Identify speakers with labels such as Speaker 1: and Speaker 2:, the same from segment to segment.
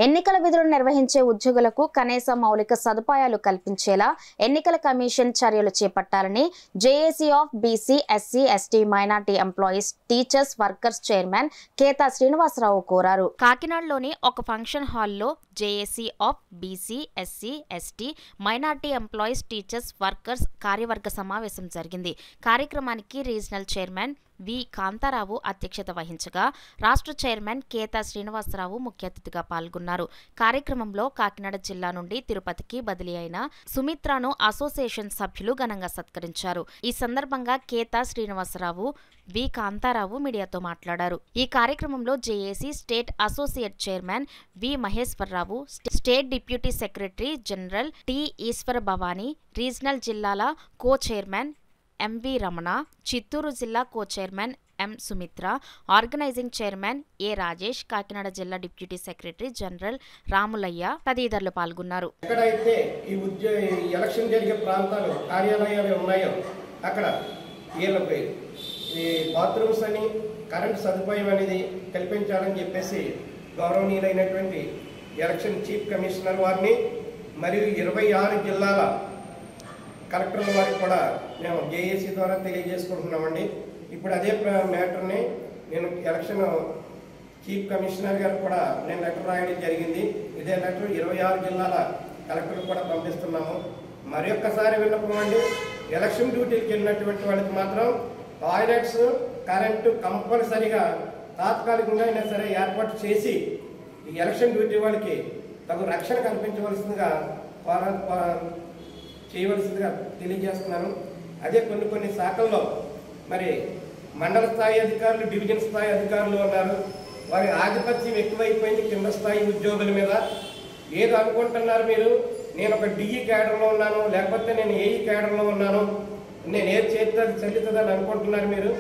Speaker 1: ఎన్నికల విధులు నిర్వహించే ఉద్యోగులకు కనీస మౌలిక సదుపాయాలు కల్పించేలా ఎన్నికల కమిషన్ చర్యలు చేపట్టాలని JAC of BC SC ST minority employees teachers workers chairman Ketha Srinivasarao కోరారు. కాకినాడలోని ఒక ఫంక్షన్ హాల్లో JAC of BC SC ST minority employees teachers workers కార్యవర్గ సమావేశం జరిగింది. కార్యక్రమానికి రీజనల్ చైర్మన్ వి కాంతారావు అధ్యక్షత వహించగా రాష్ట్ర చైర్మన్ కేతా శ్రీనివాసరావు ముఖ్య అతిథిగా పాల్గొన్నారు. కార్యక్రమంలో కాకినాడ జిల్లా నుండి తిరుపతికి బదిలీ అయిన సుమిత్రను అసోసియేషన్ సభ్యులు ఘనంగా సత్కరించారు. ఈ సందర్భంగా కేతా శ్రీనివాసరావు వి కాంతారావు మీడియాతో మాట్లాడారు. ఈ కార్యక్రమంలో JAC state associate chairman V Maheswararao, state deputy secretary general T Eswara Bhavani, regional జిల్లాల co chairman MV Ramana, Chittoor జిల్లా co chairman M Sumitra, organising chairman A Rajesh, Kakinada జిల్లా డిప్యూటీ సెక్రటరీ జనరల్ రాములయ్య తదితరులు పాల్గొన్నారు.
Speaker 2: ఎక్కడైతే ఈ ఎలక్షన్ జరిగే ప్రాంతాలు కార్యాలయాలు ఉన్నాయో అక్కడ వీళ్ళపై ఈ బాత్రూమ్స్ అని కరెంట్ సదుపాయం అనేది కల్పించాలని చెప్పేసి గౌరవనీయులైనటువంటి ఎలక్షన్ చీఫ్ కమిషనర్ వారిని మరియు 26 జిల్లాల కలెక్టర్ల వారికి కూడా మేము జేఏసీ ద్వారా తెలియజేసుకుంటున్నామండి. ఇప్పుడు అదే మ్యాటర్ని నేను ఎలక్షన్ చీఫ్ కమిషనర్ గారు కూడా నేను లెటర్ రాయడం జరిగింది. ఇదే లెటర్ 26 జిల్లాల కలెక్టర్లు కూడా పంపిస్తున్నాము. మరొక్కసారి విన్నపం అండి, ఎలక్షన్ డ్యూటీకి వెళ్ళినటువంటి వాళ్ళకి మాత్రం టాయిలెట్స్ కరెంటు కంపల్సరిగా తాత్కాలికంగా అయినా సరే ఏర్పాటు చేసి ఈ ఎలక్షన్ డ్యూటీ వాళ్ళకి తగు రక్షణ కల్పించవలసిందిగా చేయవలసిందిగా తెలియజేస్తున్నాను. అదే కొన్ని శాఖల్లో మరి మండల స్థాయి అధికారులు, డివిజన్ స్థాయి అధికారులు ఉన్నారు. వారి ఆధిపత్యం ఎక్కువైపోయింది కింద స్థాయి ఉద్యోగుల మీద. ఏదో అనుకుంటున్నారు మీరు, నేను ఒక డిఈ క్యాడర్లో ఉన్నాను, లేకపోతే నేను ఏఈ క్యాడర్లో ఉన్నాను, నేను ఏది చేస్తుంది చెల్లుతుందని అనుకుంటున్నారు మీరు.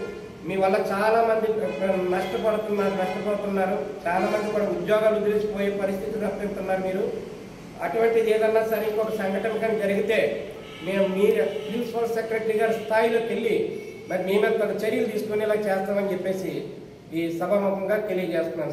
Speaker 2: మీ వల్ల చాలామంది నష్టపోతున్నారు. చాలామంది కూడా ఉద్యోగాలు వదిలిసిపోయే పరిస్థితి తప్పిస్తున్నారు మీరు. అటువంటిది ఏదన్నా సరే ఇంకొక సంఘటన కానీ జరిగితే మేము మీరు ప్రిన్సిపల్ సెక్రటరీ గారి స్థాయిలోకి వెళ్ళి మరి మీ మీద చర్యలు తీసుకునేలా చేస్తామని చెప్పేసి ఈ సభాముఖంగా తెలియజేస్తున్నాను.